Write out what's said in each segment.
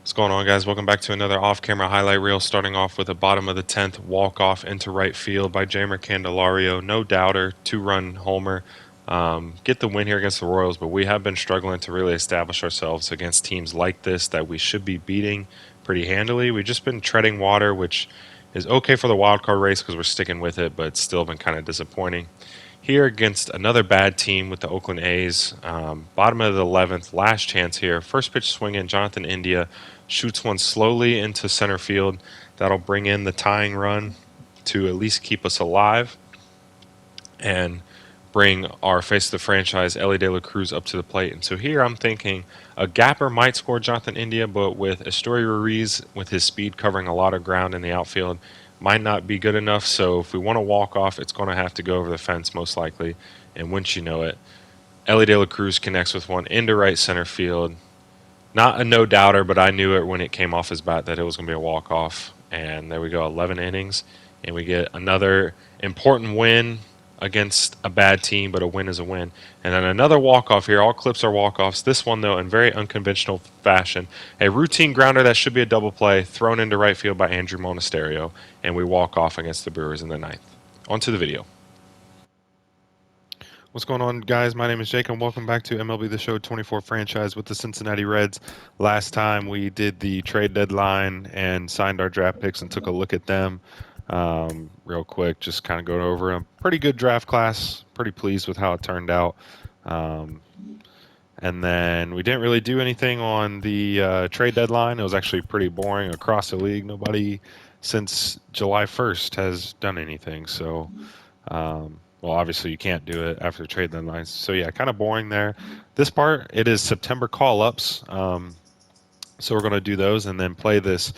What's going on, guys? Welcome back to another off-camera highlight reel. Starting off with a bottom of the 10th walk-off into right field by Jamer Candelario. No doubter, two-run homer. Get the win here against the Royals, but we have been struggling to really establish ourselves against teams like this that we should be beating pretty handily. We've just been treading water, which is okay for the wild card race because we're sticking with it, but it's still been kind of disappointing. Here against another bad team with the Oakland A's, bottom of the 11th, last chance here. First pitch swing in, Jonathan India shoots one slowly into center field. That'll bring in the tying run to at least keep us alive and bring our face of the franchise, Ellie De La Cruz, up to the plate. And so here I'm thinking a gapper might score Jonathan India, but with Estoy Ruiz, with his speed covering a lot of ground in the outfield, might not be good enough. So if we want to walk off, it's going to have to go over the fence most likely. And wouldn't you know it, Ellie De La Cruz connects with one into right center field. Not a no doubter, but I knew it when it came off his bat that it was going to be a walk off. And there we go, 11 innings, and we get another important win against a bad team, but a win is a win. And then another walk off here. All clips are walk offs. This one, though, in very unconventional fashion, a routine grounder that should be a double play thrown into right field by Andrew Monasterio, and we walk off against the Brewers in the ninth. On to the video. What's going on, guys? My name is Jake, and welcome back to MLB The Show 24 franchise with the Cincinnati Reds. Last time we did the trade deadline and signed our draft picks and took a look at them real quick, just kind of going over a pretty good draft class. Pretty pleased with how it turned out. Um, and then we didn't really do anything on the trade deadline. It was actually pretty boring across the league. Nobody since July 1st has done anything. So, well, obviously you can't do it after the trade deadline. So, yeah, kind of boring there. This part, it is September call-ups. So we're going to do those and then play this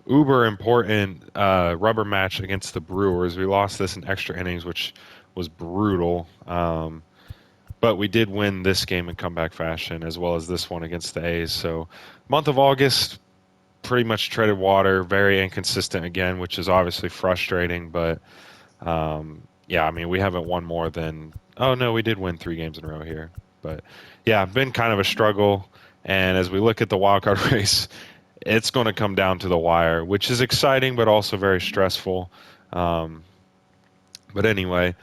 uber important rubber match against the Brewers. We lost this in extra innings, which was brutal. But we did win this game in comeback fashion, as well as this one against the A's. So, month of August, pretty much treaded water, very inconsistent again, which is obviously frustrating. But yeah, I mean, we haven't won more than. Oh no, we did win 3 games in a row here. But yeah, been kind of a struggle. And as we look at the wild card race, it's going to come down to the wire, which is exciting, but also very stressful. But anyway,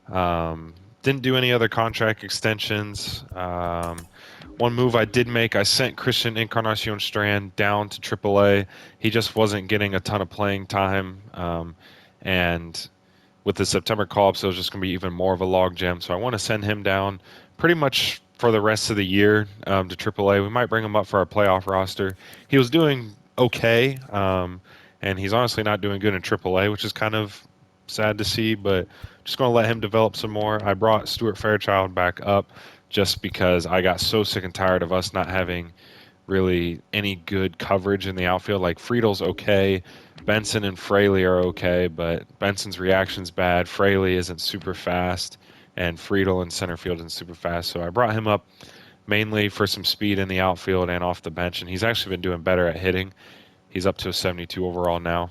didn't do any other contract extensions. One move I did make, I sent Christian Encarnacion Strand down to AAA. He just wasn't getting a ton of playing time. And with the September call-ups, it was just going to be even more of a logjam. So I want to send him down pretty much for the rest of the year to AAA. We might bring him up for our playoff roster. He was doing okay, and he's honestly not doing good in AAA, which is kind of sad to see, but just going to let him develop some more. I brought Stuart Fairchild back up just because I got so sick and tired of us not having really any good coverage in the outfield. Like Friedel's okay, Benson and Fraley are okay, but Benson's reaction's bad. Fraley isn't super fast, and Friedel in center field isn't super fast. So I brought him up mainly for some speed in the outfield and off the bench, and he's actually been doing better at hitting. He's up to a 72 overall now.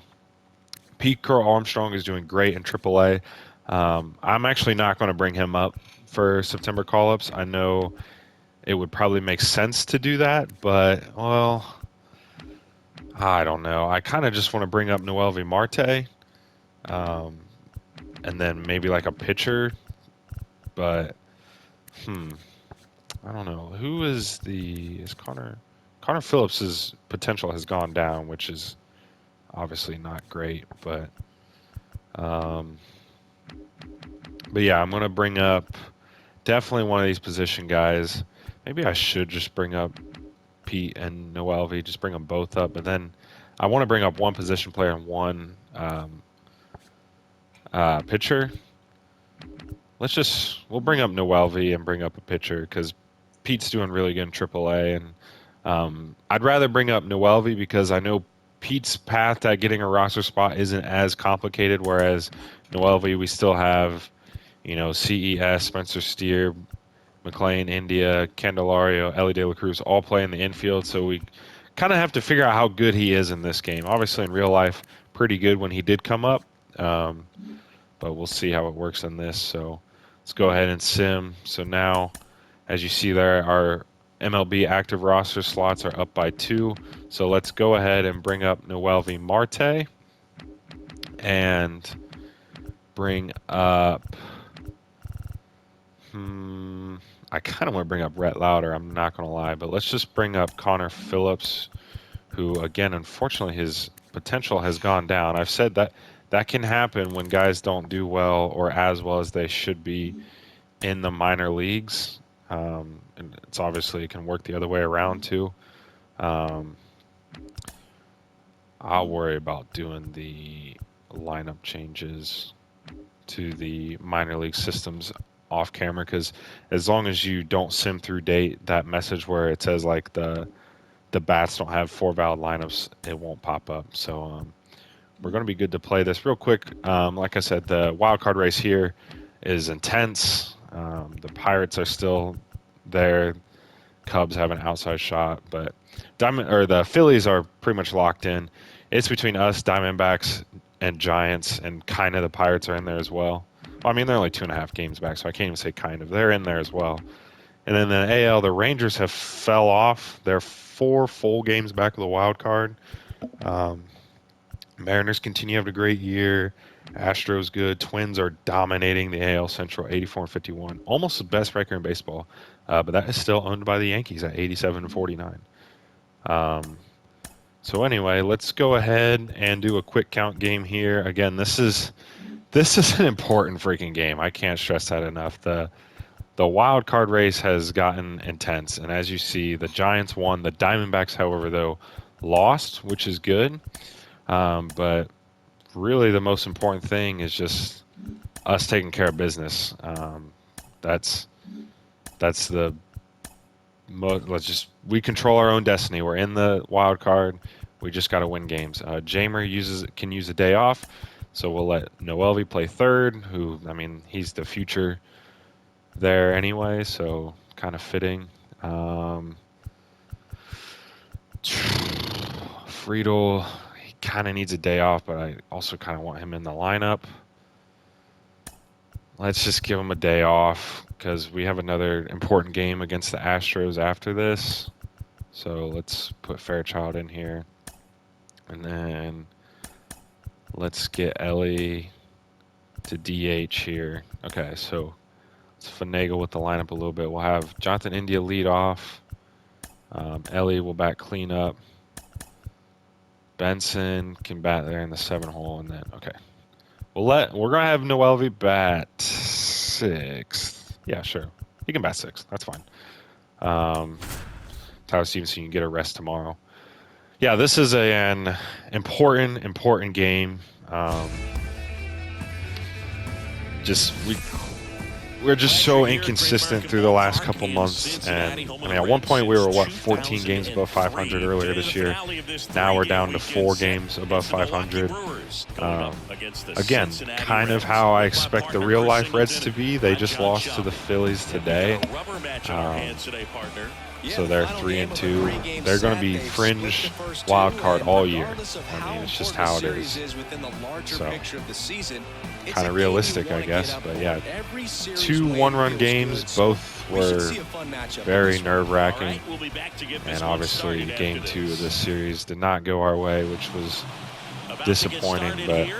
Pete Crow Armstrong is doing great in AAA. I'm actually not going to bring him up for September call-ups. I know it would probably make sense to do that, but, well, I don't know. I kind of just want to bring up Noel V. Marte, and then maybe like a pitcher, but, I don't know. Who is Connor Phillips's potential has gone down, which is obviously not great, um, but yeah, I'm going to bring up definitely one of these position guys. Maybe I should just bring up Pete and Noelvi, just bring them both up. But then I want to bring up one position player and one pitcher. We'll bring up Noelvi and bring up a pitcher because Pete's doing really good in AAA. And I'd rather bring up Noelvi because I know Pete's path at getting a roster spot isn't as complicated, whereas Noelvi, we still have, CES, Spencer Steer, McLean, India, Candelario, Ellie De La Cruz all play in the infield, so we kind of have to figure out how good he is in this game. Obviously, in real life, pretty good when he did come up, but we'll see how it works in this. So let's go ahead and sim. So now, as you see there, our MLB active roster slots are up by 2. So let's go ahead and bring up Noelvi Marte and bring up. I kind of want to bring up Rhett Lauder. I'm not going to lie, but let's just bring up Connor Phillips, who, again, unfortunately, his potential has gone down. I've said that that can happen when guys don't do well or as well as they should be in the minor leagues. And it's obviously it can work the other way around too. I'll worry about doing the lineup changes to the minor league systems off camera, because as long as you don't sim through date that message where it says like the bats don't have 4 valid lineups, it won't pop up. So we're going to be good to play this real quick. Like I said, the wild card race here is intense. The Pirates are still there. Cubs have an outside shot, but the Phillies are pretty much locked in. It's between us, Diamondbacks, and Giants, and kind of the Pirates are in there as well. I mean, they're only 2.5 games back, so I can't even say kind of. They're in there as well. And then the AL, the Rangers have fell off. They're 4 full games back of the wild card. Mariners continue to have a great year. Astros good. Twins are dominating the AL Central, 84-51. Almost the best record in baseball. But that is still owned by the Yankees at 87-49. So anyway, let's go ahead and do a quick count game here. Again, this is an important freaking game. I can't stress that enough. The wild card race has gotten intense, and as you see, the Giants won. The Diamondbacks, however, though, lost, which is good. But really, the most important thing is just us taking care of business. That's the most. We control our own destiny. We're in the wild card. We just got to win games. Jamer can use a day off, so we'll let Noelvi play third. Who, I mean, he's the future there anyway, so kind of fitting. Friedel, he kind of needs a day off, but I also kind of want him in the lineup. Let's just give him a day off because we have another important game against the Astros after this. So let's put Fairchild in here. And then let's get Ellie to DH here. Okay, so let's finagle with the lineup a little bit. We'll have Jonathan India lead off. Ellie will bat cleanup. Benson can bat there in the 7 hole, and then okay. We're gonna have Noelvi bat 6th. Yeah, sure. He can bat 6th. That's fine. Tyler Stevenson can get a rest tomorrow. Yeah, this is an important game. We're just so inconsistent through the last couple months, and I mean, at one point we were 14 games above 500 earlier this year. Now we're down to 4 games above 500. Again, kind of how I expect the real life Reds to be. They just lost to the Phillies today, so they're 3-2. They're going to be fringe wild card all year. I mean, it's just how it is. So kind of realistic, I guess. But yeah, 2 one-run games. Both were very nerve-wracking. And obviously, Game 2 of this series did not go our way, which was disappointing. But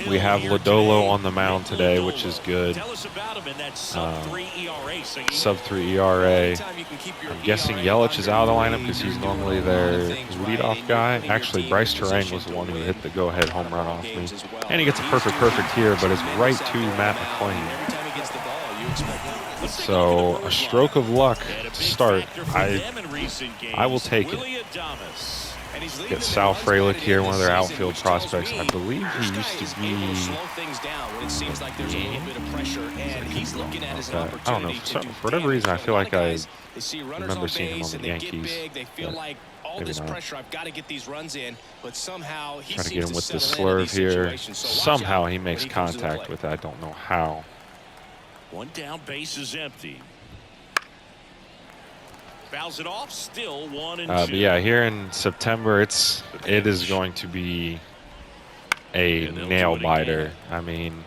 we have Lodolo on the mound today, which is good. Sub-3 ERA. I'm guessing Yelich is out of the lineup because he's normally their leadoff guy. Actually, Bryce Terang was the one who hit the go-ahead home run off me. And he gets a perfect here, but it's right to Matt McClain. So, a stroke of luck to start. I will take it. Get Sal Frelick here, one of their outfield prospects. I believe he used to be. I don't know. For whatever reason, I feel like I remember seeing him on the Yankees. Maybe not. Try to get him with the slurve here. Somehow he makes contact with it. I don't know how. 1 down, base is empty. Fouls it off, still 1-2. But yeah, here in September, it is going to be a nail biter. I mean,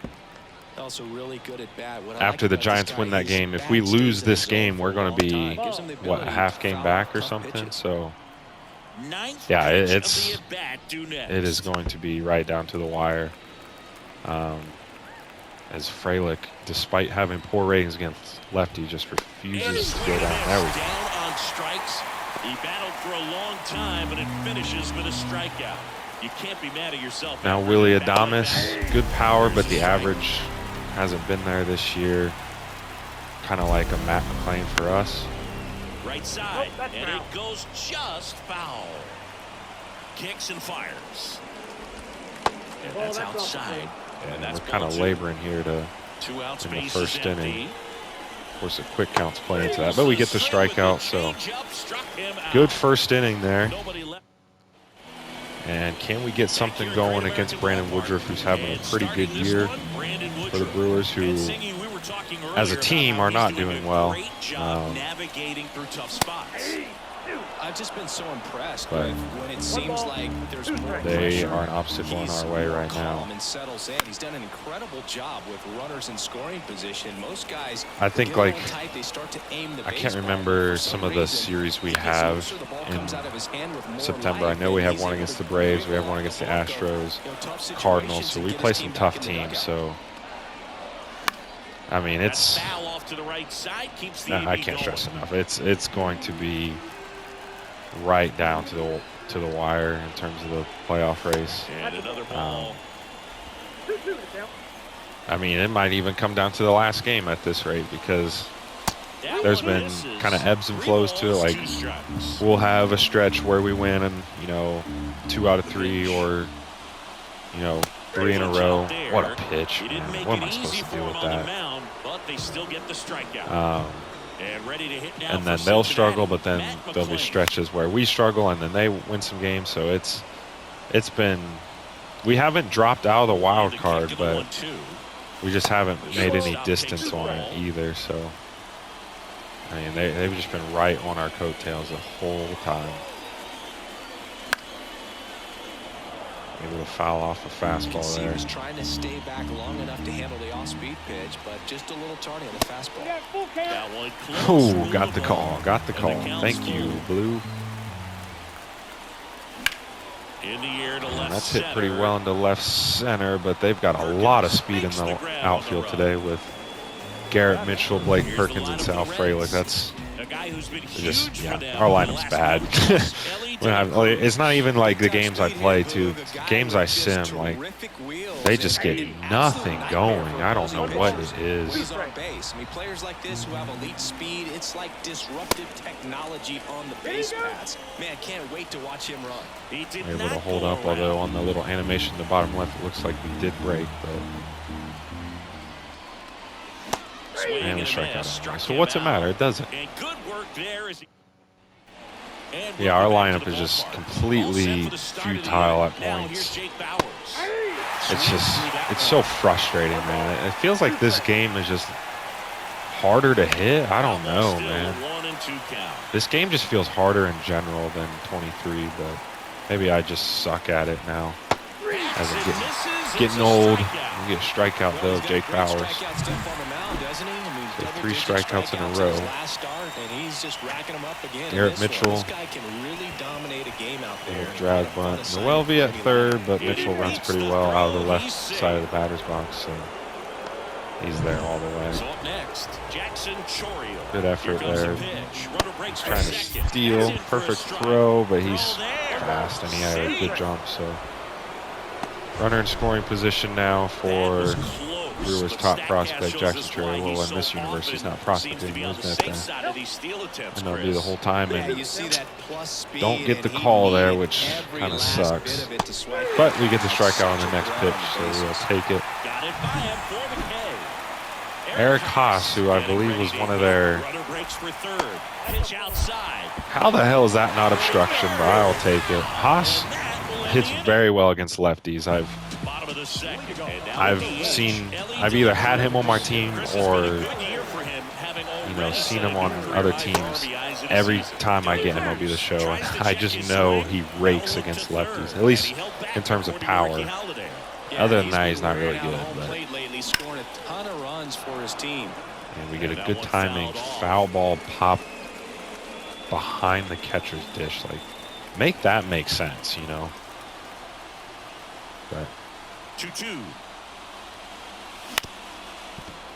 Also really good at bat. What I like after the about this Giants guy win that is game, if bat we stays lose in the this zone game, for we're a going long to be, time. Gives him the what, a ability half to game foul back or tough something? pitches. So, Ninth yeah, pitch of it's the at-bat due next. it is going to be right down to the wire. As Frelick, despite having poor ratings against lefty, just refuses to go down. There we go. Down on strikes. He battled for a long time, and it finishes with a strikeout. You can't be mad at yourself. Now Willie Adames, good power, but the average hasn't been there this year. Kind of like a Matt McClain for us. Right side, and it goes just foul. Kicks and fires. And that's outside. And we're kind of laboring here to in the first inning. Of course, a quick count's playing into that, but we get the strikeout, so good first inning there. And can we get something going against Brandon Woodruff, who's having a pretty good year for the Brewers, who, as a team, are not doing well. Navigating through tough spots. I've just been so impressed with when it seems like there's more they pressure. are an obstacle in our way right now. And settles in. He's done an incredible job with runners in scoring position. Most guys, I think, get like, tight, they start to aim the I can't baseball, remember but for some of the reason, series we he gets have closer, the ball in comes out of his hand with more September. I life, know we and have he's one able against to the Braves. We very have one well against the get the ball going. Astros, Tough Cardinals, situations so to we get play his some team tough back in the teams. dugout. So, I mean, it's Foul off to the right side, keeps the I AB can't stress going. enough. It's going to be right down to the wire in terms of the playoff race. And another ball. I mean, it might even come down to the last game at this rate, because there's been kind of ebbs and flows to it. Like, we'll have a stretch where we win and, 2 out of 3, or 3 in a row. What a pitch, man. What am I supposed to do with that? But they still get the strikeout. And ready to hit now and then for they'll Cincinnati, struggle, but then Matt there'll be McClain. stretches where we struggle and then they win some games. So it's been, we haven't dropped out of the wild card, but we just haven't made any distance on it either. So, I mean, they've just been right on our coattails the whole time. Able to foul off a fastball there. He was trying to stay back long enough to handle the off-speed pitch, but just a little tardy on the fastball. That one close. Oh, got the call. Got the call. Thank you, Blue. In the air to left And that's hit pretty center. well into left center, but they've got a lot of speed in the outfield today with Garrett Mitchell, Blake Perkins, and Sal Frelick. That's A guy who's been just, huge yeah, for them our in the lineup's last bad. couple of years. It's not even like the games I play, too. Games I sim, like, they just get nothing going. I don't know what it is. He's on base. I mean, players like this who have elite speed, it's like disruptive technology on the base paths. Man, can't wait to watch him run. He did Able not to hold go up, although around. on the little animation in the bottom left, it looks like we did break, but Swing man, we and a strike out miss, on struck that. So him what's it out. matter? It doesn't. And good work there as he... And Yeah, our welcome back lineup to is the just ballpark. completely All set for the start of the futile inning. at Now points. here's Jake Bowers. It's so frustrating, man. It feels like this game is just harder to hit. I don't know, Still man. 1-2 count. This game just feels harder in general than 23, but maybe I just suck at it now. As I'm getting old. We get a strikeout, though, Jake Bowers. So 3 strikeouts in a row. Garrett Mitchell. Drag bunt. Noelvi at third, but Mitchell runs pretty well out of the left side of the batter's box, so he's there all the way. So up next, Jackson Chorial. Good effort Here comes the there. pitch. Runner breaks for Trying to second. steal. That's in for a Perfect strike. throw, but he's Throw there. fast and he had a good jump, so runner in scoring position now That for was close, Brewers' but top Statcast prospect, shows Jackson us why Chorial. he's Well, in so this universe, he's often not prospecting, seems to be on the isn't it? safe side of these steal attempts, And they'll be the whole time, Yeah, and you see that plus speed, don't get the and he call there, needed which every kind of last sucks. bit of it to swipe But it. we get the strikeout on the Such a next run pitch, on so the we'll bases. take it. got it by him for the K. Eric Haas, who I believe was one of their... Runner breaks for third. Pitch outside. How the hell is that not obstruction? But I'll take it. Haas hits very well against lefties. Bottom of the second. And now I've the seen, pitch. I've either had him on my team Chris has been a or, good year for him, having already seen set him a on career other high teams. RBIs in a Every season. time I get MLB The Show, and I just know he rakes against lefties, at least in terms of power. Other than that, he's not really good. But he's scoring a ton of runs for his team. And we get a good timing foul ball pop behind the catcher's dish. Like, make that make sense, you know. But 2-2.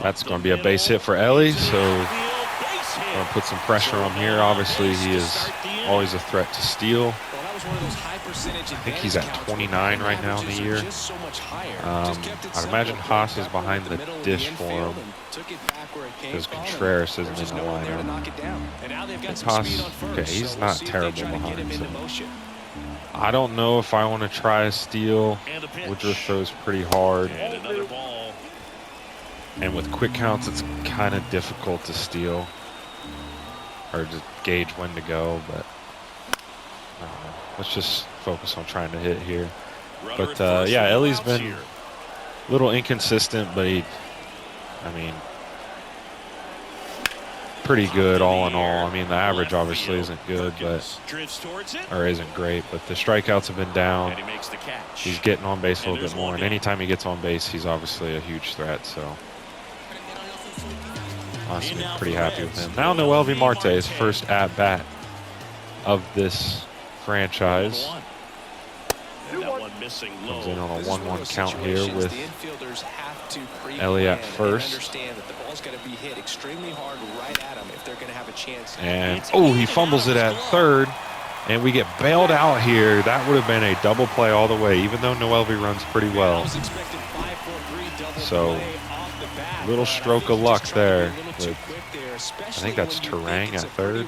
that's going to be a base hit for Ellie, so going to put some pressure on here. Obviously, he is always a threat to steal. I think he's at 29 right now in the year. I'd imagine Haas is behind the dish for him because Contreras isn't in the lineup. Haas, okay, he's not terrible behind, so I don't know if I want to try a steal. Woodruff throws pretty hard. And with quick counts, it's kind of difficult to steal or to gauge when to go, but I don't know. Let's just focus on trying to hit here. But, yeah, Ellie's been a little inconsistent, but I mean, pretty good all in all. I mean, the average obviously isn't good, or isn't great, but the strikeouts have been down. He's getting on base a little bit more, and anytime he gets on base, he's obviously a huge threat, so honestly, pretty happy with him. Now Noelvi Marte, his first at-bat of this franchise. Comes in on a 1-1 count here with Ellie at first. And, oh, he fumbles it at third, and we get bailed out here. That would have been a double play all the way, even though Noelvi runs pretty well. So, little stroke of luck there. I think that's Terang at third.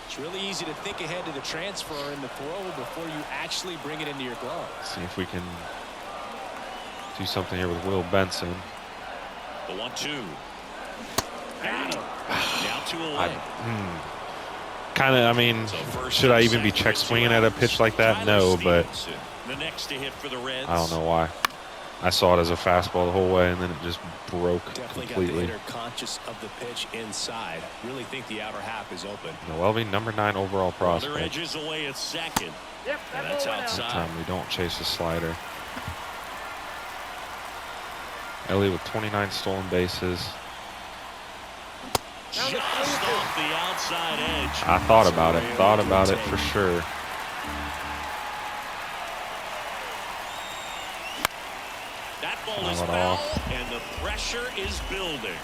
It's really easy to think ahead to the transfer and the throw before you actually bring it into your glove. See if we can do something here with Will Benson. The 1-2. Now 2 away. Kind of, I mean, should I even be check swinging at a pitch like that? No, but I don't know why. I saw it as a fastball the whole way, and then it just broke completely. Got the conscious of the pitch inside. Really think the outer half is open. Noelvi, number 9 overall prospect. Edges away at second. Yep, that's outside. That time we don't chase the slider. Ellie with 29 stolen bases. Just off the outside edge. I thought about it. Thought about it for sure. Ball is foul, and the pressure is building.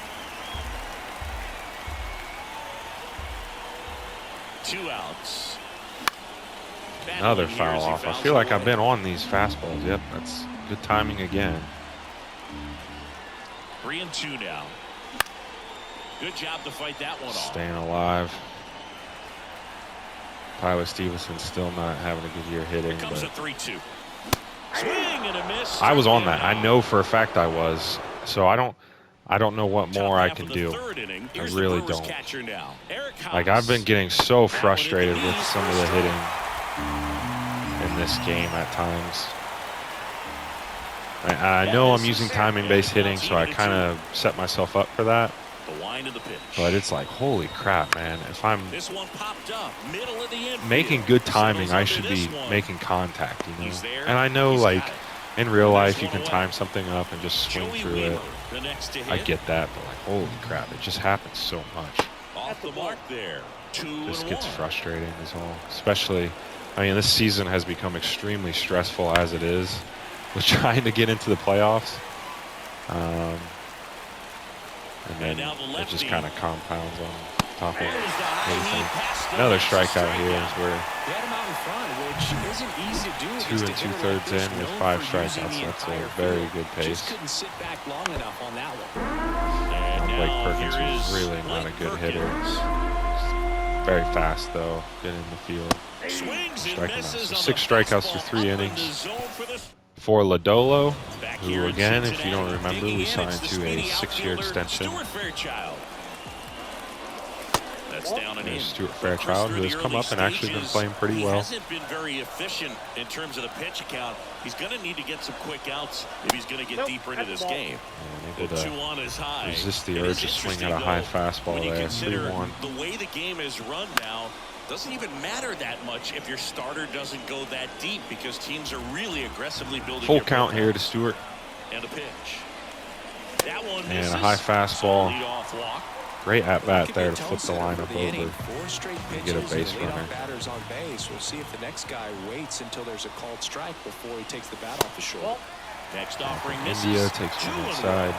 2 outs. Another foul off. I feel like I've been on these fastballs. Yep, that's good timing again. 3-2 now. Good job to fight that one off. Staying alive. Tyler Stevenson still not having a good year hitting. Here comes a 3-2. Swing and a miss. I was on that. I know for a fact I was. So I don't know what more I can do. I really don't. Like, I've been getting so frustrated with some of the hitting in this game at times. I know I'm using timing-based hitting, so I kind of set myself up for that. But it's like, holy crap, man. If I'm making good timing, I should be making contact, you know? And I know, like, in real life, you can time something up and just swing through it. I get that, but, like, holy crap, it just happens so much. Off the mark there. This gets frustrating as well. Especially, I mean, this season has become extremely stressful as it is with trying to get into the playoffs. And then it just kind of compounds on top of everything. Another strikeout here is where 2 2/3 in with 5 strikeouts. That's a very good pace. Blake Perkins is really not a good hitter. Very fast, though. Good in the field. Striking out. So 6 strikeouts through 3 innings. For Lodolo, who, again, if you don't remember, we signed to a 6-year extension. There's Stuart Fairchild, who has come up and actually been playing pretty well. He hasn't been very efficient in terms of the pitch count. He's going to need to get some quick outs if he's going to get deeper into this game. Able to resist the urge to swing at a high fastball there. 3-1. The way the game is run now, doesn't even matter that much if your starter doesn't go that deep because teams are really aggressively building. Full count here to Stewart. And a pitch. That one And misses. a high fastball. Leadoff walk. Great at-bat there to Could be a flip the tone setter lineup for the inning. over. 4 straight and pitches get a base and the leadoff runner. batter's on base. We'll see if the next guy waits until there's a called strike before he takes the bat off the shoulder. Next offering misses. India takes one 2-1. inside.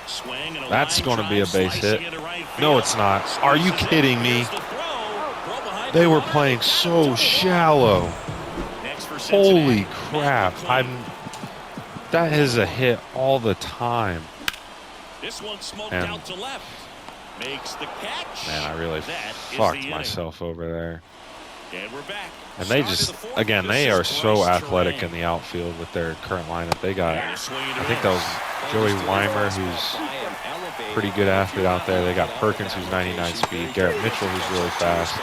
Swing and a That's line going to be a drive base hit. slicing into right No, field. it's not. Are you Squeezes it. kidding me? Here's the throw. Throw behind They the were line. playing so shallow. Next for Cincinnati, Holy Matt crap. McClain. That is a hit all the time. This one smoked And- out to left. Makes the catch. Man, I really That is the fucked inning. myself over there. And we're back. And they Start of just, the fourth. again, This they is are so Bryce athletic Terang. in the outfield with their current lineup. They got, And a swing and a I think that was miss. Joey Weimer, who's pretty good athlete out there. They got Perkins, who's 99 speed. Garrett Mitchell, who's really fast.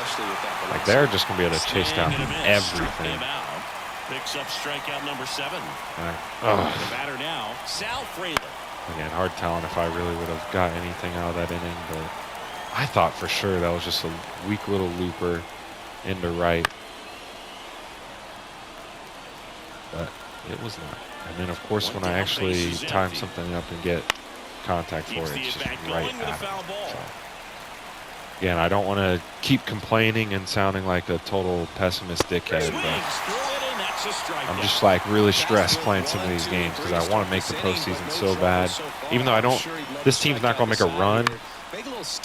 Like, they're just going to be able to chase down Swing and a miss. Struck everything. him out. Picks up strikeout number 7. Oh, The batter now, Sal Fraley. again, hard telling if I really would have got anything out of that inning, but I thought for sure that was just a weak little looper into right. But it was not. And then, of course, when I actually time something up and get contact for Keeps it, the it's just at-bat right going with a at foul it. ball. So, again, I don't want to keep complaining and sounding like a total pessimist dickhead, Swings but through it, and that's a strikeout. I'm just like really stressed playing some of these games because I want to make the postseason so bad. Even though I don't, this team's not going to make a run,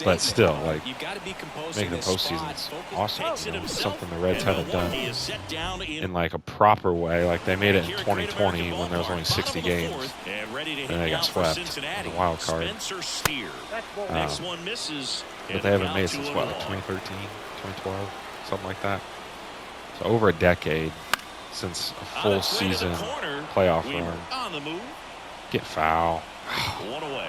but still, like, making the postseason's awesome. You know, it's something the Reds haven't done in like a proper way. Like they made it in 2020 when there was only 60 games, and they got swept in the wild card. Next one misses. But they haven't made it since what, like 2013, 2012, something like that. So over a decade since a full season playoff run. On the move. Get foul. One away.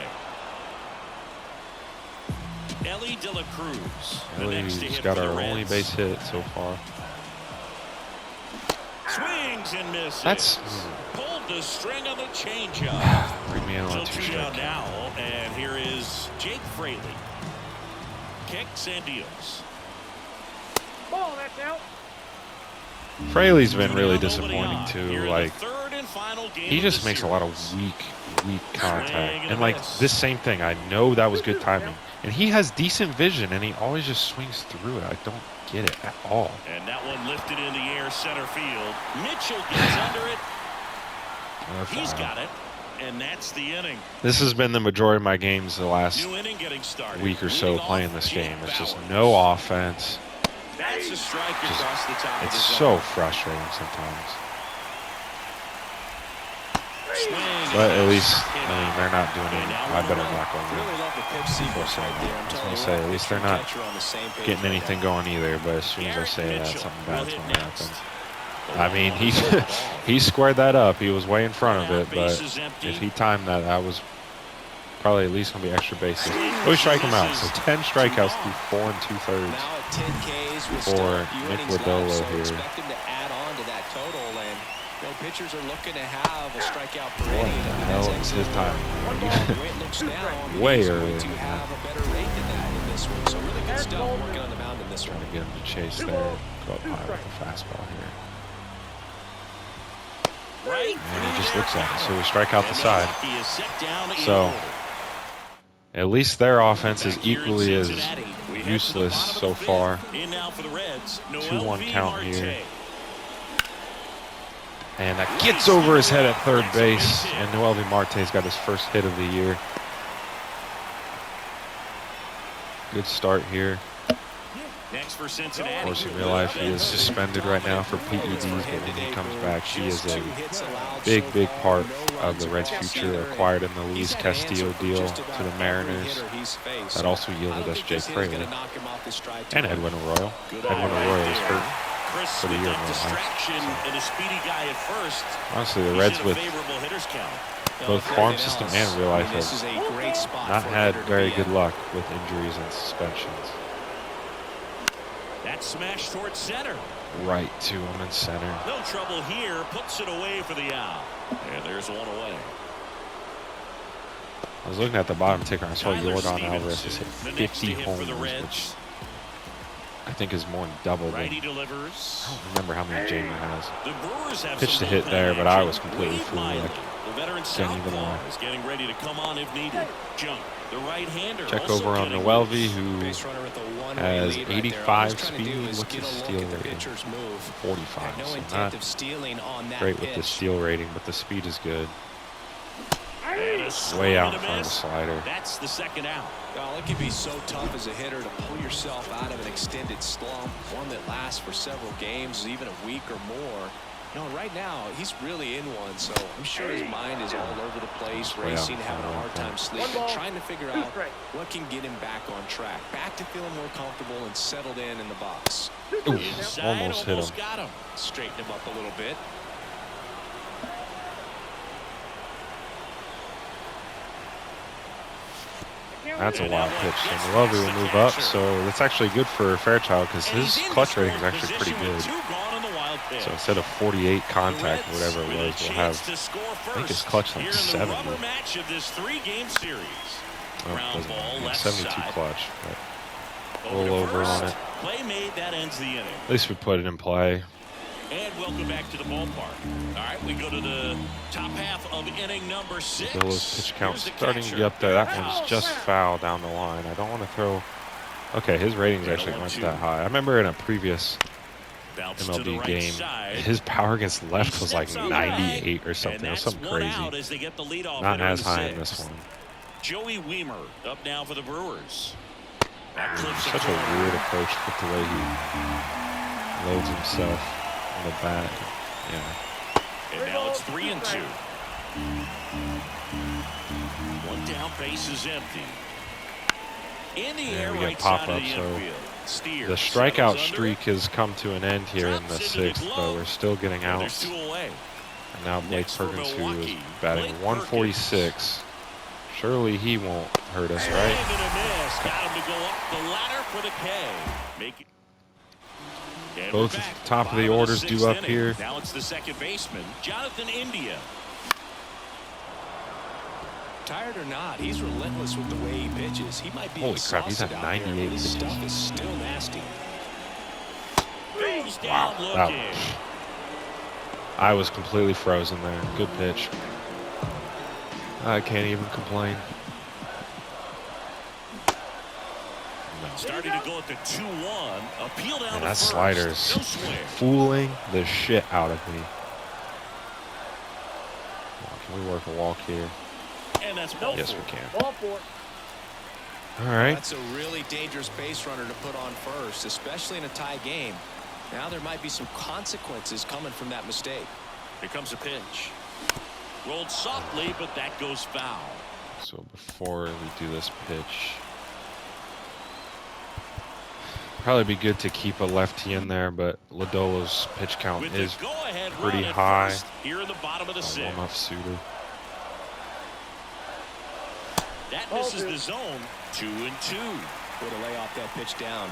Ellie De La Cruz. Ellie's got our only base hit so far. Swings and misses. That's Pulled the string on the changeup. bring me in So on 2 two down strike. now, and here is Jake Fraley. Kicks and deals. Ball, that's out. Fraley's been really Nobody disappointing on. too. Here in Like the third and final game he of just the makes a lot of series. weak contact. Swing and And like miss. this same thing, I know that was good timing. And he has decent vision and he always just swings through it. I don't get it at all. And that one lifted in the air center field. Mitchell gets under it. He's Foul. got it. And that's the inning. This has been the majority of my games the last New inning getting started. week or so Leading playing off, this Jake game. It's just Bauer. no offense. That's a strike Just- across the top of It's the so zone. frustrating sometimes. Swing But and at miss. least, I mean, they're not doing it. I better not go Really in. love the pitch sequence right there. I'm I was telling gonna you say, what, at least pitcher they're not and catcher on the same page getting right anything now. going either. But as soon as I Garrett say that, Mitchell something will bad's hit going to next. happen. I mean, he squared that up. He was way in front of it, but Bases empty. if he timed that, I was probably at least going to be extra bases. We strike him out. So 10 strikeouts through 4 2/3. Now at 10 Ks with For still a few Nick innings Lodolo left, so here. expect him to add on to that total. And pitchers are looking to have a strikeout per What inning. the hell is his time? The way it looks now, I mean, Way he's early going to in have a better rate than that in this one. So really good stuff working on the mound in this one. Trying to get him to chase there. Go up high with the fastball here. Right. And he just looks at it. So we strike out the side. He is set down in So, order. at least their offense is Back here in equally as Cincinnati, we head to the useless bottom of so the fifth. far. In now for the Reds, 2-1 Noelvi count Marte. here. And that gets over his head at third base. And Noelvi Marte's got his first hit of the year. Good start here. Next for Cincinnati. Of course, in real life, he is suspended right now for PEDs, but when he comes back, he is a big part of the Reds' future, acquired in the Luis Castillo deal to the Mariners. That also yielded us Jake Fraley and Edwin Arroyo. Edwin Arroyo was hurt Chris for the with year that in real life. distraction and a speedy guy at first. Honestly, the He's Reds in a with favorable hitter's count. both farm system and real life This is have a great spot not for a had hitter to very be good in. luck with injuries and suspensions. That smash towards center. Right to him in center. No trouble here. Puts it away for the out. And there's one away. I was looking at the bottom ticker. I saw Tyler Jordan Alvarez Stevenson, has hit the next to 50 hit for the homers, which Reds. I think is more than double. Righty delivers. I don't remember how many Jamer has. The Brewers have Pitched some a hit bullpen there, but I action. was completely Wade fooled. Miley, Like, the veteran can't even southpaw, lie. is getting ready to come on if needed. Junk, the right-hander. Check also over on getting Noelvi, loose. who Base runner with a one-way has lead right there. All he's 85 trying to do speed. is What's get his a look steal at the rating? pitcher's move. 45. No So intent not of stealing on that great pitch. with the steal rating, but the speed is good. And a Way swing out in and a front of the miss. slider. That's the second out. Well, it can be so tough as a hitter to pull yourself out of an extended slump, one that lasts for several games, even a week or more. No, right now, he's really in one, so I'm sure his mind is all over the place, Way out racing, in having a front hard of time him. sleeping, trying to figure out what can get him back on track, back to feeling more comfortable and settled in the box. Ooh, Inside, almost hit him. got him. Straighten him up a little bit. That's a wild pitch. So Noelvi will move up. So that's actually good for Fairchild because his clutch rating is actually pretty good. So instead of 48 contact, or whatever it was, we'll have, I think his clutch like 70. Oh, it doesn't matter. 72 clutch. But roll over on it. Play made, that ends the inning. At least we put it in play. And welcome back to the ballpark. All right, we go to the top half of inning number 6. Billow's pitch count Here's the starting to catcher. get up there. That one's just foul down the line. I don't want to throw. Okay, his ratings actually aren't that high. I remember in a previous Bounce to the MLB right game, side. his power against left was like Steps on right, 98 or something. and It was that's something one out crazy. as they get the leadoff Not hitter as in high the in this sixth. one. Joey Weimer up now for the Brewers. That clips Such a weird approach with the way he loads himself on the bat. Yeah. And now it's 3-2. One down, base is empty. In the air, we get right side of pop-up, the so infield. Steer the settles strikeout under. streak has come to an end here in the Drops into the 6th, but glove. we're still getting And outs. there's 2 away. And now Blake Next for Perkins, who is Milwaukee, batting Blake 146. Surely he won't hurt us, Swing right? and a miss. Got him to go up the ladder for the K. Make it. And Both we're at back. the top of the Bottom orders the due 6th up inning. here. Now it's the second baseman, Jonathan India. Tired or not, he's relentless with the way he pitches. He might be Holy crap, he's at exhausted out there, 98 but his pitches. stuff is still nasty. Goes down Wow. looking. I was completely frozen there. Good pitch. I can't even complain. Starting to go at the 2-1. Appeal down Man, the that first. slider's No swing. fooling the shit out of me. Can we work a walk here? And that's ball Yes, four. we can. Ball four. All right. That's a really dangerous base runner to put on first, especially in a tie game. Now there might be some consequences coming from that mistake. Here comes a pitch. Rolled softly, but that goes foul. So before we do this pitch, probably be good to keep a lefty in there, but Lodolo's pitch count With is the go-ahead pretty run at high. first, here in the bottom of the a 6th. warm-up suitor. That misses the zone. 2-2. Way to lay off that pitch down.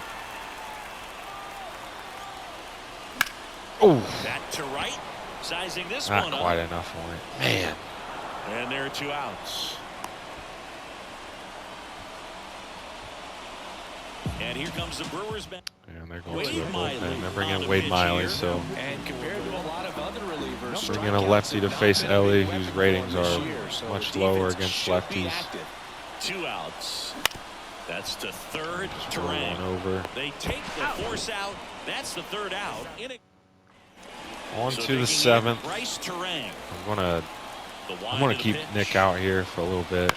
Oh, Back to right. Sizing this not one quite up. enough for it. Man. And there are 2 outs. And here comes the Brewers back. And they're going Wade to the Miley bullpen. They're on bringing the Wade pitch Miley, here. so And compared to a lot of other relievers, bringing a strikeouts lefty to have face not been a Ellie, big whose weapon for ratings him this are year, so much the lower defense against should be lefties. active. 2 outs. That's the third Just to roll rank. one over. They take the force out. That's the third out. On So to the taking in 7th. Bryce Terang. I'm gonna keep Nick out here for a little bit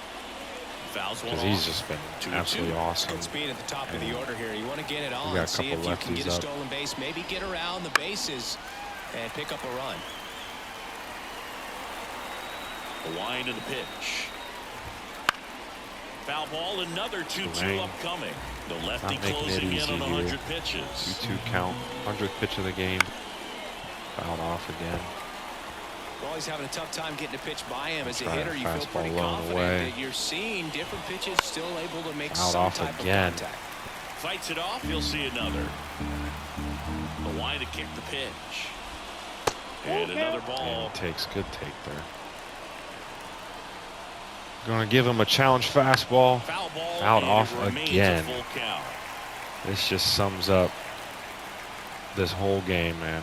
because he's just been absolutely awesome. Good speed at the top of the order here. You want to get it on, got a see if couple you can lefties get a up. stolen base, maybe get around the bases and pick up a run. The wind of the pitch. Foul ball, another 2-2 Terang. upcoming. The lefty Not making it closing in easy on here. 100 pitches. 2-2 count. 100th pitch of the game. Fouled off again. Well, he's having a tough time getting a pitch by him. As a Try a hitter, you feel fastball pretty low and confident away. that you're seeing different pitches still able to make Fouled some off type again. of contact. Fights it off, you'll see another. The wind to kick the pitch. And another ball. And takes good take there. Gonna give him a challenge fastball. Foul ball. Fouled and off it remains again. a full count. This just sums up this whole game, man.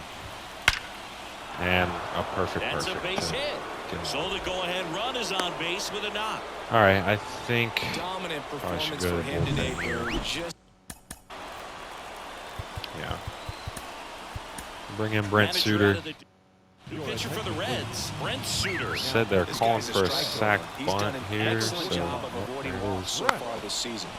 And a perfect. That's a base hit. So the go-ahead run is on base with a knock. All right, I think Dominant I should performance go for to the him today. bullpen. Just Yeah. Bring in Brent Suter. Pitcher for the Reds, Brent Suter. Said they're this calling guy's for a strike sack thrower. He's bunt done an here. excellent So job of avoiding there it walks is. so far this season.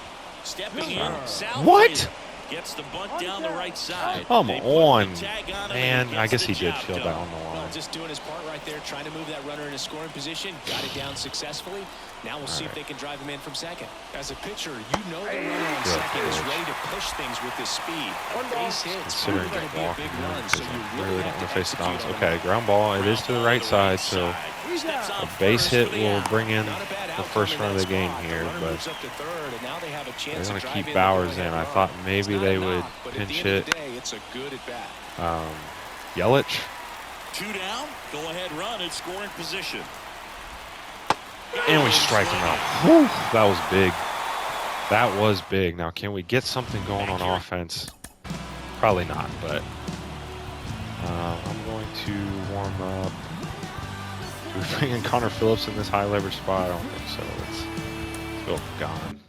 Stepping in, South What? gets the bunt down the right side. Come They put on, the tag on him and man. he I gets guess the he did job feel done. that on the Well, line. just doing his part right there, trying to move that runner in a scoring position. Got it down successfully. Now we'll see if they can drive him in from second. As a pitcher, you know the runner on second is ready to push things with his speed. Base hits, Considering going to be a walking big him, run, so because you I really really have don't want to to face the execute bounce. on Okay, that. ground ball. It is to the right side, so Steps on a base first hit for the will out. bring in Not a bad the outcome first in run of that the game spot. here, runner but moves up to third, and now they have a they're chance going to to drive keep in the Bowers in. go-ahead I run. thought It's maybe not they a would knock, but at the pinch end of it. the day, it's a good at bat. Yelich. 2 down, go ahead run in scoring position. And we strike him out. Whew, that was big. That was big. Now, can we get something going on offense? Probably not, but I'm going to warm up. Do we bring in Connor Phillips in this high leverage spot? I don't think so. Let's go gone.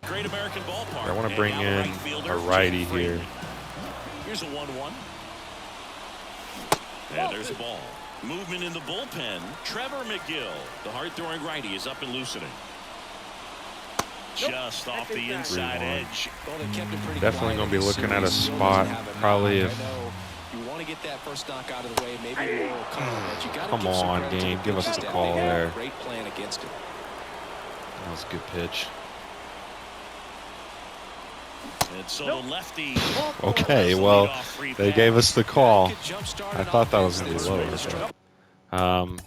Great American ballpark. I want to And bring now the in right fielder, a righty Jake Fraley. here. Here's a 1-1. And there's a ball. Movement in the bullpen. Trevor McGill, the hard-throwing righty, is up and loosening. Just off the inside 3-1. edge. Well, they kept him pretty Definitely quiet going to be in the looking at a series. He spot. doesn't have a Probably knock. if. I know you want to get that first knock out of the way, maybe more will come. But you got to Come give some on, credit to game. the Give us pitching the staff. call They had a there. Great plan against him. That was a good pitch. And so the lefty. Okay, well, they gave us the call. Could jumpstart I it thought that was going to be offensively. lower. But,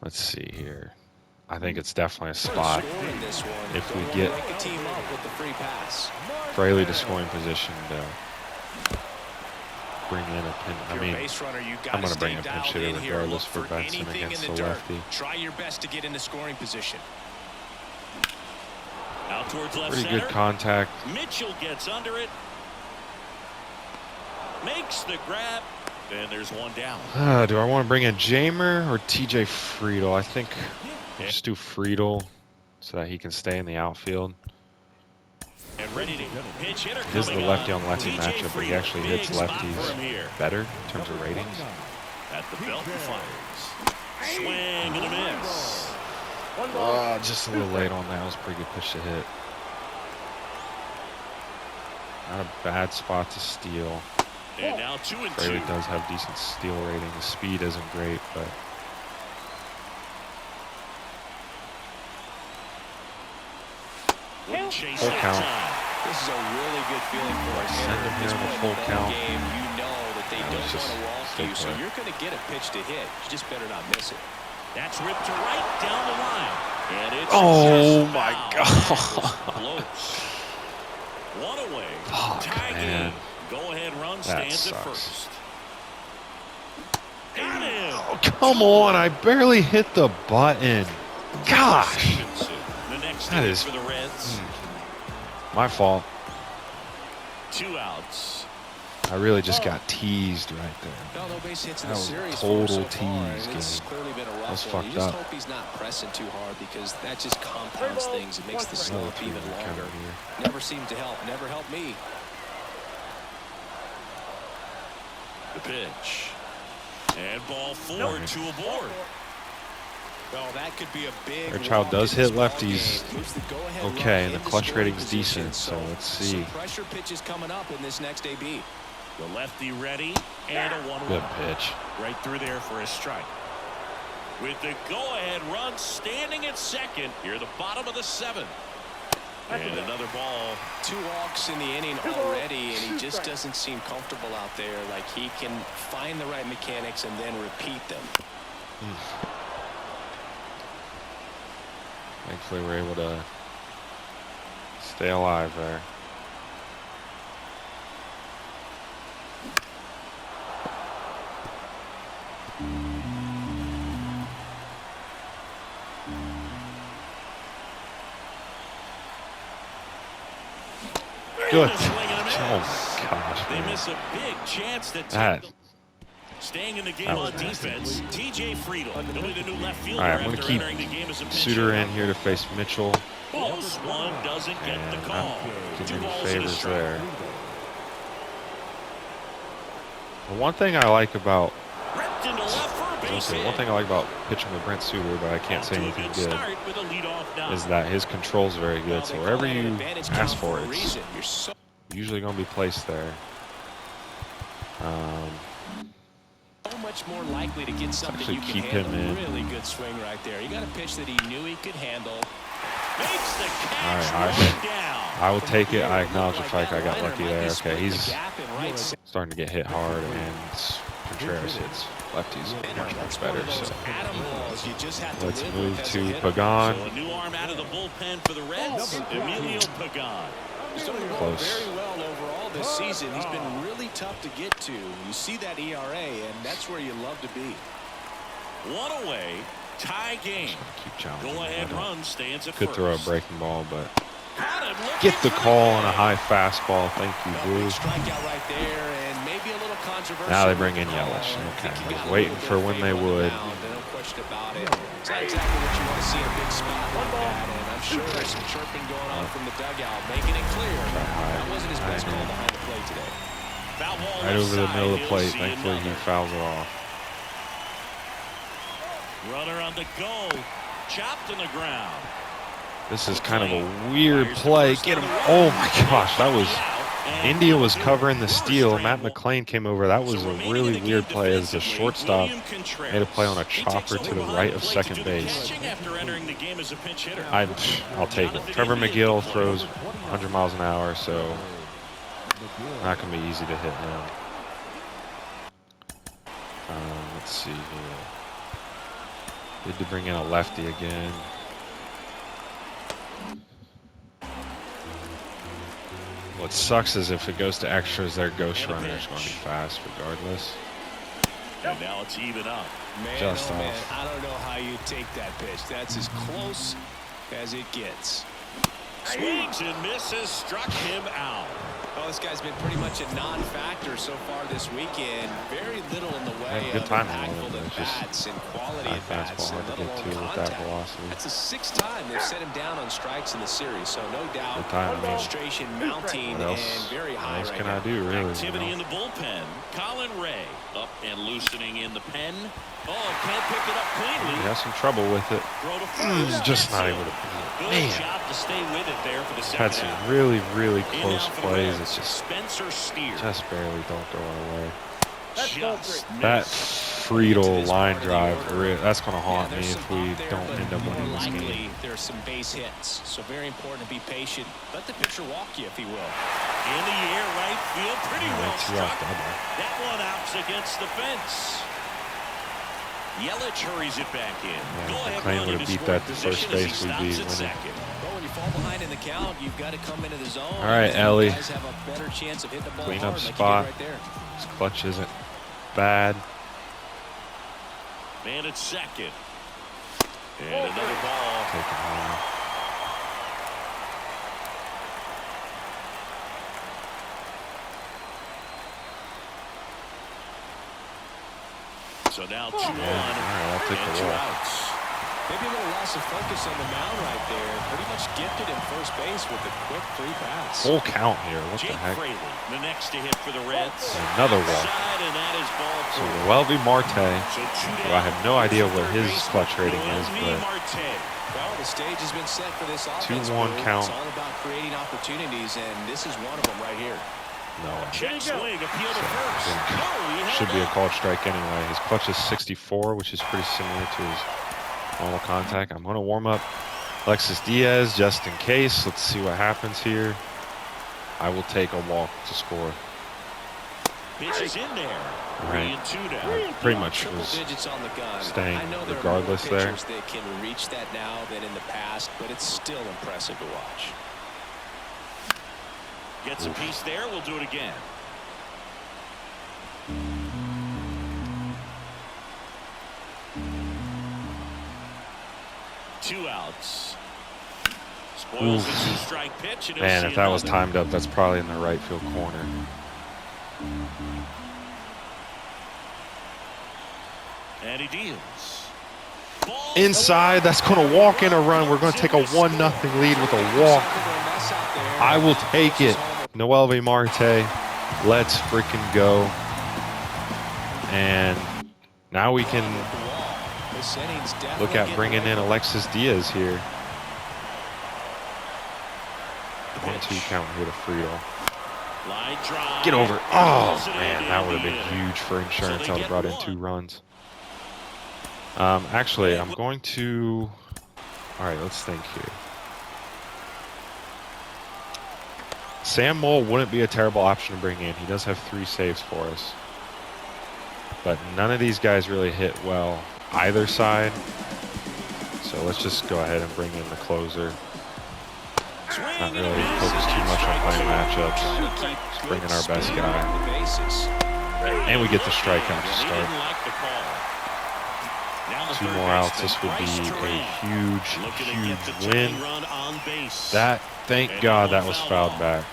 let's see here. I think it's definitely a spot. Scoring this one. If we Don't get break a team up with the free pass. Fraley to scoring position to bring in a pin. I If you're a mean, base runner, you I'm gotta going to bring stay a pinch dialed hitter in here. regardless Look for Benson anything in against the the dirt. lefty. Try your best to get into scoring position. Out towards left Pretty center. good contact. Mitchell gets under it. Makes the grab. And there's one down. Do I want to bring in Jamer or TJ Friedel? I think we'll just do Friedel so that he can stay in the outfield. And ready to pitch hitter. It is the coming lefty on. on lefty TJ matchup, but he Friedel. actually Big hits spot for lefties him here. better in terms of ratings. At the belt and fires. Swing and a miss. Just a little late on that. It was a pretty good pitch to hit. Not a bad spot to steal. And now 2-2. Fraley does have decent steal rating. The speed isn't great, but Wouldn't chase Full that count. time. This is a really good feeling for a Send hitter him at here this in the point full in the ball count. game. You know that they That was don't just want to walk stay you, so put. you're going to get a pitch to hit. You just better not miss it. That's ripped to right down the line. And it's Oh, just my foul. God. That was close. One away. Fuck, Tie man. game. Go ahead run That stands at sucks. first. Got him. oh, come on! I barely hit the button. Gosh, The next That inning is- for the Reds. my fault. 2 outs. I really just got teased right there. No base hits in That the was series total for him so far, and tease This has game. clearly been a rough That's one. You fucked just up. hope he's not pressing too hard because that just compounds things. It makes the Another slump even 3-1 longer. counter here. Never seemed to help. Never helped me. The pitch. And ball 4, 2 aboard. Well, that could be a big Fairchild walk does in this hit ball lefties game. Moves the go-ahead okay, run and the into clutch scoring rating's position. decent, so let's see. Some pressure pitches coming up in this next AB. The lefty ready. And a 1-1. Good pitch. Right through there for a strike. With the go-ahead run standing at second. Here the bottom of the 7th. And another ball. 2 walks in the inning already, and he just doesn't seem comfortable out there. Like he can find the right mechanics and then repeat them. Thankfully, we're able to stay alive there. Good. a swing and a miss. Oh my gosh, They man. miss a big chance to That. take. Staying in the game That on was nasty. defense, TJ Friedel. He'll be the new left fielder All right, I'm going after to keep entering the game as a pinch Suter hitter. in here to face Mitchell. Close one doesn't get the And call. not 2 giving any balls and a favors strike. there. The one thing I like about Ripped into left for a base hit. one thing I like about pitching with Brent Suter, but I can't Off say to a anything good good, start with a leadoff knock. is that his control's very Well, good. So they call wherever that an you advantage ask count for a it, it's reason. You're so usually going to be placed there. much more likely to get something actually you can keep handle. him in. Really good swing right there. You got a pitch that he knew he could handle. Makes the All catch, right, one down. I will take it. I acknowledge the Like fact I that got liner lucky might be there. Okay, splitting he's the gap in right center. starting to get hit hard, and Contreras hits lefties much better. So Atom balls, you just have to let's live move with as a to hitter. So Pagan. a new arm out of the bullpen for the Reds, Emilio Pagan. He's doing Close. very well overall this season. He's been really tough to get to. You see that ERA, and that's where you love to be. One away, tie game. Keep challenging. Go ahead him. run, stands at Could first. throw a breaking ball, but Caught him looking get the for call on a hit. high fastball. Thank you, Well, Blue. big strikeout right there, and maybe a little controversial. Now they bring in with the call. Yelich. I Okay, think he I was got a waiting little for bit when they of favor on the would. mound, no question about it. It's not exactly what you want to see in a big spot like that, and I'm sure there's some chirping going on from the dugout, making it clear that wasn't his best call behind the plate today. Foul ball Right left over the side, middle of the he'll plate. see Thankfully, he another. fouls it off. Runner on the go, chopped in the ground. This is kind of a weird play. Get him. Oh my gosh, that was. India was covering the steal. Matt McClain came over. That was a really weird play as the shortstop made a play on a chopper to the right of second base. I'll take it. Trevor McGill throws 100 miles an hour, so not going to be easy to hit him. Let's see here. Good to bring in a lefty again. What sucks is if it goes to extras, their ghost runner is going to be fast regardless. And now it's even up. Man, Just oh man, off. I don't know how you take that pitch. That's as close as it gets. Swings and misses, struck him out. Well, this guy's been pretty much a non-factor so far this weekend. Very little in the way good of timing on impactful him. It's just at-bats and quality high at-bats, fastball and hard let to get alone to with contact. that velocity. That's the 6th time they've set him down on strikes in the series, so no doubt Good timing. frustration mounting What and else? very What high else right can now. I do, really? Activity you in know? the bullpen. Colin Ray up and loosening in the pen. Oh, can't pick it up cleanly. He has some trouble with it. Throw to first. Just not able to. Good Man, job to stay with it there for the second had some half. really, really In close now for the plays. Reds, It's Spencer Steer. just barely don't go our way. Just That missed. Friedel line drive, that's going to haunt me there's if some we pop there, don't but end up more winning this game. likely there's some base hits, so very important to be patient. Let the pitcher walk you if he will. In the air, right field, pretty All well right, two out struck. double. That one out's against the fence. Yelich hurries it back in. Yeah, Go ahead, McClain run would've in beat his that scoring to first position as he base, we'd stops be at winning. second. Well, when you fall behind in the count, you've got to come into the zone. All right, and Ellie. You guys have a better chance of hitting the ball Clean up hard like you did spot. right there. His clutch isn't bad. Man at second. And another ball. Take it home. So now 2-1. All right, I'll take and the two walk. outs. Maybe a little loss of focus on the mound right there. Pretty much gifted in first base with a quick free pass. Full count here. What the Jake heck? Fraley, the next to hit for the Reds. Another walk. Side, and that is ball So four. Welby Marte, So two who I have no idea what his clutch rating is, Noelvi but Marte. Well, the stage has been set for this offense. 2-1 Blue. count. It's all about creating opportunities, and this is one of them right here. no. Check swing, appeal to first. think No, he held Should be a up. called strike anyway. His clutch is 64, which is pretty similar to his normal contact. I'm going to warm up Alexis Diaz just in case. Let's see what happens here. I will take a walk to score. Pitch is in there. Right. 3-2 now. Pretty much Triple was digits on the gun. staying I know there regardless are more there. pitchers that can reach that now than in the past, but it's still impressive to watch. Gets a piece there. We'll do it again. Two outs. Boils a two-strike pitch, and he'll Man, see if that was another. timed up, that's probably in the right field corner. And he deals. Ball Inside, that's going to walk in a run. We're going to take a 1-0 lead with a walk. I will take it. Noelvi Marte, let's freaking go. And now we can look at bringing in Alexis Diaz here. 1-2 count here to Friedel. line drive. Get over. Oh, man, that would have been huge for insurance. I would have brought in 2 runs. Actually, I'm going to... All right, let's think here. Sam Moll wouldn't be a terrible option to bring in. He does have 3 saves for us. But none of these guys really hit well either side. So let's just go ahead and bring in the closer. Not really focus too much on playing matchups. Just bring in our best guy. And we get the strikeout to start. 2 more outs. This would be a huge win. That, thank God that was fouled back.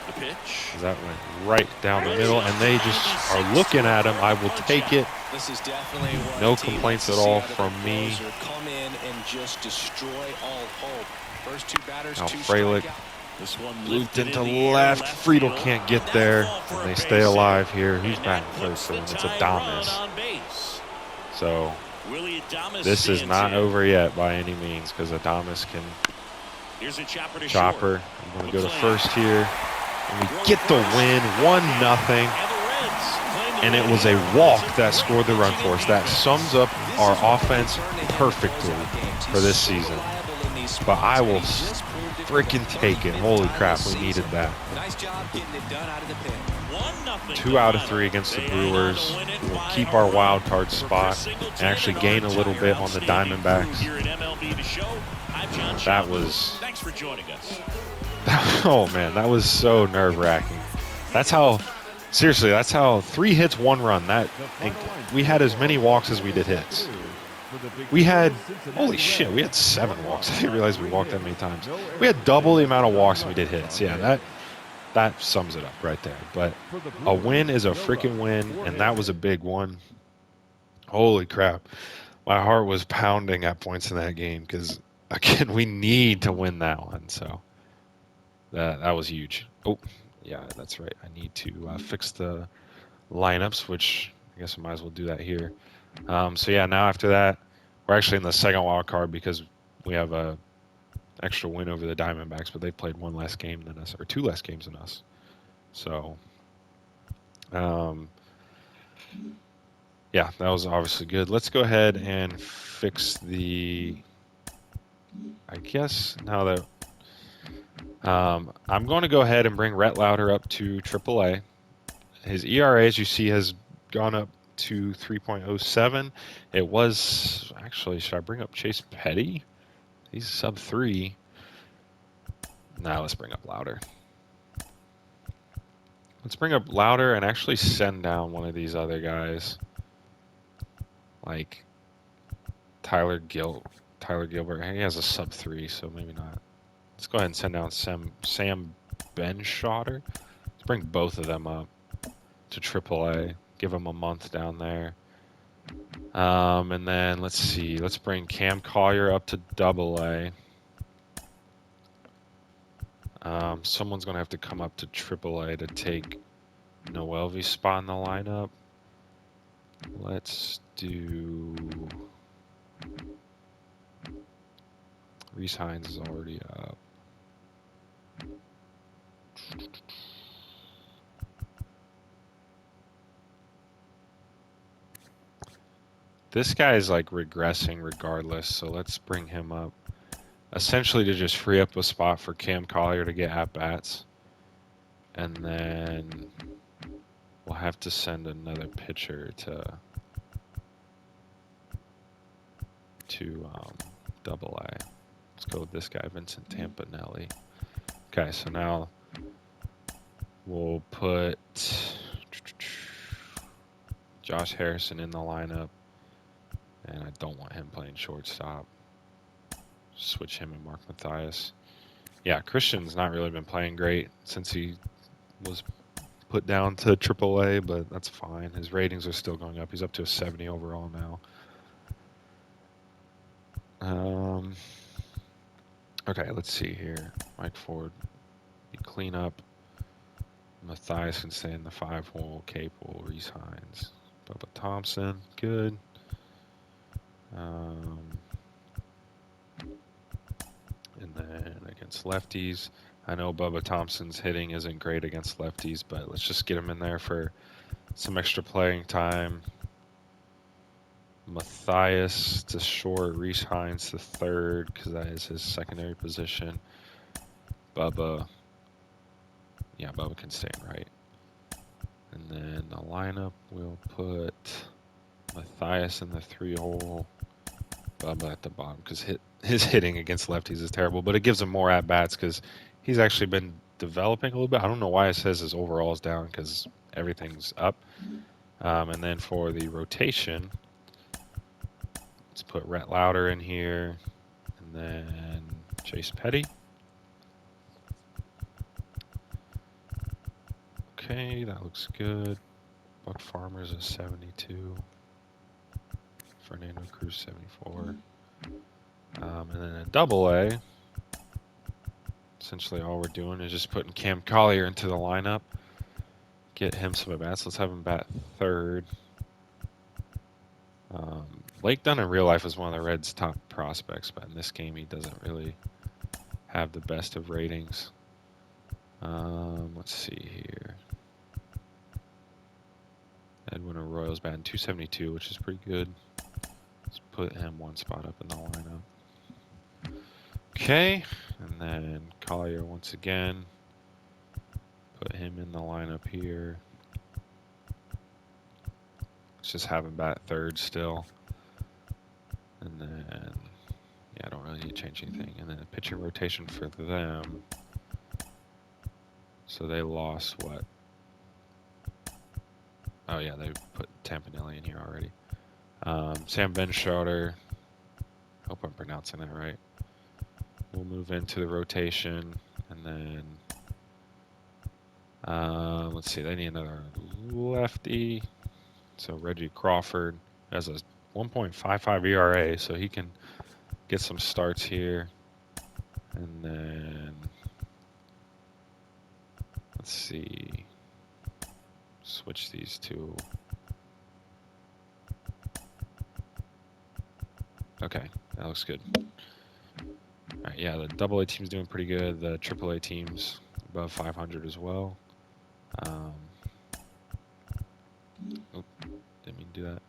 The pitch. That went right down the middle, and they just are looking at him. I will take it. This is definitely what No the team complaints wants at to see all out of from their me. closer. Come in and just destroy all hope. First 2 batters, Now 2 Frelick strikeouts. This one looped lifted into in the air, left. Friedel field. can't get That's there, a ball for and a they base stay hit. alive here. Who's And batting that puts first? And the it's tying run Adames. on base. So Willie Adames this is stands not in. over yet by any means, because Adames can Here's a chopper to chopper. short. I'm going to go to first here. And we get the win, 1-0. And it was a walk that scored the run for us. That sums up our offense perfectly for this season. But I will freaking take it. Holy crap, we needed that. Nice job getting it done out of the pen. 2 out of 3 against the Brewers. We'll keep our wild card spot and actually gain a little bit on the Diamondbacks. That was... Thanks for joining us. Oh, man, that was so nerve-wracking. That's how... Seriously, that's how 3 hits, 1 run. We had as many walks as we did hits. We had, holy shit, we had 7 walks. I didn't realize we walked that many times. We had double the amount of walks than we did hits. Yeah, that sums it up right there. But a win is a freaking win, and that was a big one. Holy crap. My heart was pounding at points in that game because, again, we need to win that one. So that was huge. Oh. Yeah, that's right. I need to fix the lineups, which I guess I might as well do that here. So yeah, now after that, we're actually in the second wild card because we have a extra win over the Diamondbacks, but they played 1 less game than us, or 2 less games than us. So, yeah, that was obviously good. Let's go ahead and fix the. I guess now that. I'm going to go ahead and bring Rhett Lauder up to AAA. His ERA, as you see, has gone up to 3.07. It was actually. Should I bring up Chase Petty? He's sub 3. Now let's bring up Lauder. Let's bring up Lauder and actually send down one of these other guys, like Tyler Gilbert. He has a sub 3, so maybe not. Let's go ahead and send down Sam Benschotter. Let's bring both of them up to AAA. Give them a month down there. And then let's see. Let's bring Cam Collier up to AA. Someone's going to have to come up to AAA to take Noelvi's spot in the lineup. Let's do... Reese Hines is already up. This guy is like regressing regardless, so let's bring him up. Essentially to just free up a spot for Cam Collier to get at-bats. And then we'll have to send another pitcher to AA. Let's go with this guy, Vincent Tampanelli. Okay, so now we'll put Josh Harrison in the lineup. And I don't want him playing shortstop. switch him and Mark Mathias. Yeah, Christian's not really been playing great since he was put down to AAA, but that's fine. His ratings are still going up. He's up to a 70 overall now. Okay, let's see here. Mike Ford, you clean up. Mathias can stay in the 5-hole. Capel, Reese Hines. Bubba Thompson, good. And then against lefties, I know Bubba Thompson's hitting isn't great against lefties, but let's just get him in there for some extra playing time. Mathias to short, Reese Hines to third, because that is his secondary position. Bubba, yeah, Bubba can stay in right. And then the lineup, we'll put Mathias in the 3-hole, Bubba at the bottom, because his hitting against lefties is terrible, but it gives him more at-bats because he's actually been developing a little bit. I don't know why it says his overall is down because everything's up. And then for the rotation, let's put Rhett Lauder in here, and then Chase Petty. Okay, that looks good. Buck Farmer's a 72. Fernando Cruz 74. And then a double A. Essentially all we're doing is just putting Cam Collier into the lineup. Get him some at-bats. Let's have him bat third. Blake Dunn in real life is one of the Reds' top prospects, but in this game he doesn't really have the best of ratings. Let's see here. Edwin Arroyo's batting 272, which is pretty good. Let's put him one spot up in the lineup. Okay, and then Collier once again. Put him in the lineup here. Let's just have him bat third still. And then, yeah, I don't really need to change anything. And then a pitching rotation for them. So they lost what? Oh, yeah, they put Tampanelli in here already. Sam Benschauter. Hope I'm pronouncing that right. We'll move into the rotation. And then, let's see, they need another lefty. So Reggie Crawford has a 1.55 ERA, so he can get some starts here. And then, let's see, switch these two. Okay, that looks good. All right, yeah, the AA team's doing pretty good. The AAA team's above 500 as well. Oh, didn't mean to do that.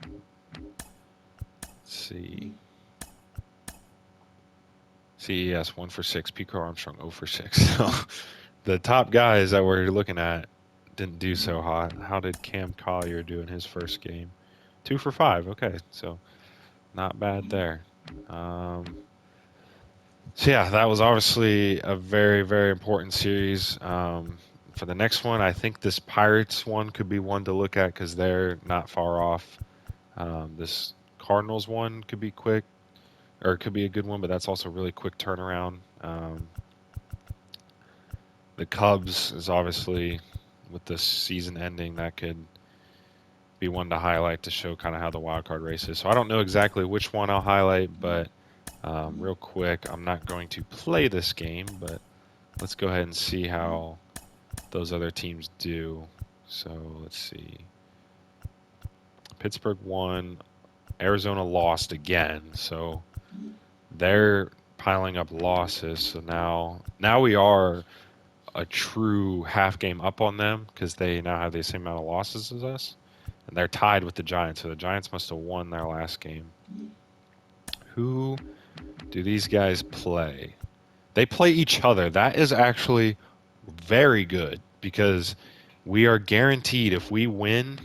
Let's see. CES 1 for 6. Pico Armstrong 0 for 6. So the top guys that we're looking at didn't do so hot. How did Cam Collier do in his first game? 2 for 5. Okay, so not bad there. So yeah, that was obviously a very, very important series. For the next one, I think this Pirates one could be one to look at because they're not far off. This Cardinals one could be quick, or it could be a good one, but that's also a really quick turnaround. The Cubs is obviously, with this season ending, that could be one to highlight to show kind of how the wild card race is. So I don't know exactly which one I'll highlight, but real quick, I'm not going to play this game, but let's go ahead and see how those other teams do. So let's see. Pittsburgh won. Arizona lost again. So they're piling up losses. So now we are a true half game up on them because they now have the same amount of losses as us. And they're tied with the Giants. So the Giants must have won their last game. Who do these guys play? They play each other. That is actually very good because we are guaranteed if we win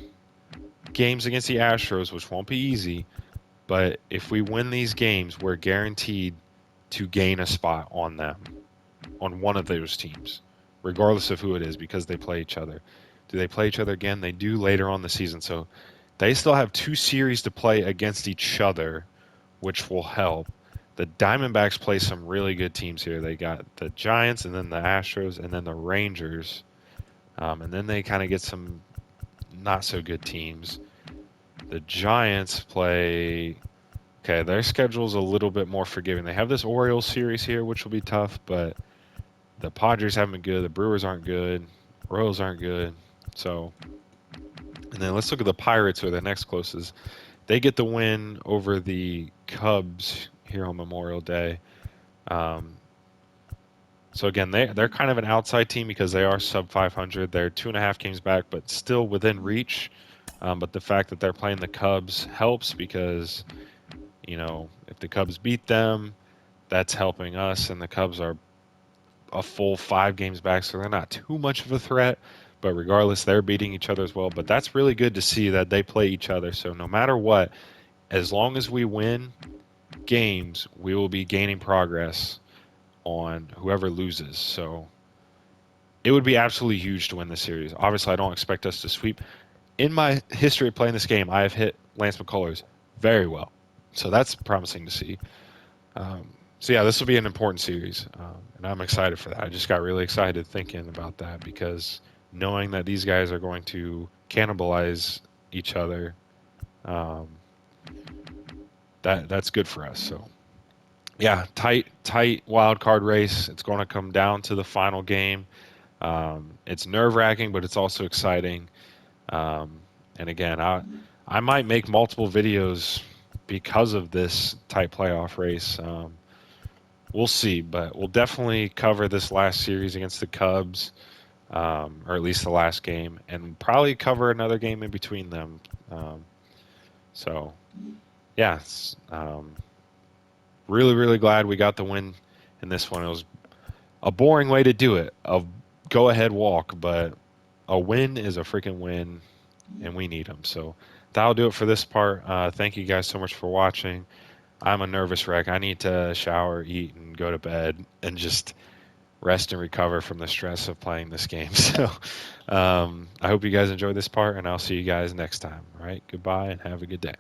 games against the Astros, which won't be easy, but if we win these games, we're guaranteed to gain a spot on them, on one of those teams, regardless of who it is, because they play each other. Do they play each other again? They do later on the season. So they still have 2 series to play against each other, which will help. The Diamondbacks play some really good teams here. They got the Giants and then the Astros and then the Rangers. And then they kind of get some not so good teams. The Giants play. Okay, their schedule's a little bit more forgiving. They have this Orioles series here, which will be tough, but the Padres haven't been good. The Brewers aren't good. Royals aren't good. So, and then let's look at the Pirates, who are the next closest. They get the win over the Cubs here on Memorial Day. Um, so again, they're kind of an outside team because they are sub 500. They're 2.5 games back, but still within reach. But the fact that they're playing the Cubs helps because, if the Cubs beat them, that's helping us, and the Cubs are a full 5 games back, so they're not too much of a threat. But regardless, they're beating each other as well. But that's really good to see that they play each other. So no matter what, as long as we win games, we will be gaining progress on whoever loses. So it would be absolutely huge to win this series. Obviously, I don't expect us to sweep. In my history of playing this game, I have hit Lance McCullers very well. So that's promising to see. So yeah, this will be an important series, and I'm excited for that. I just got really excited thinking about that because knowing that these guys are going to cannibalize each other, um, that's good for us. So yeah, tight wild card race. It's going to come down to the final game. It's nerve-wracking, but it's also exciting. And again, I might make multiple videos because of this tight playoff race. We'll see, but we'll definitely cover this last series against the Cubs, or at least the last game, and probably cover another game in between them. So, yeah, really, really glad we got the win in this one. It was a boring way to do it, a go-ahead walk, but a win is a freaking win, and we need them. So that'll do it for this part. Thank you guys so much for watching. I'm a nervous wreck. I need to shower, eat, and go to bed and just rest and recover from the stress of playing this game. So I hope you guys enjoyed this part, and I'll see you guys next time. All right, goodbye, and have a good day.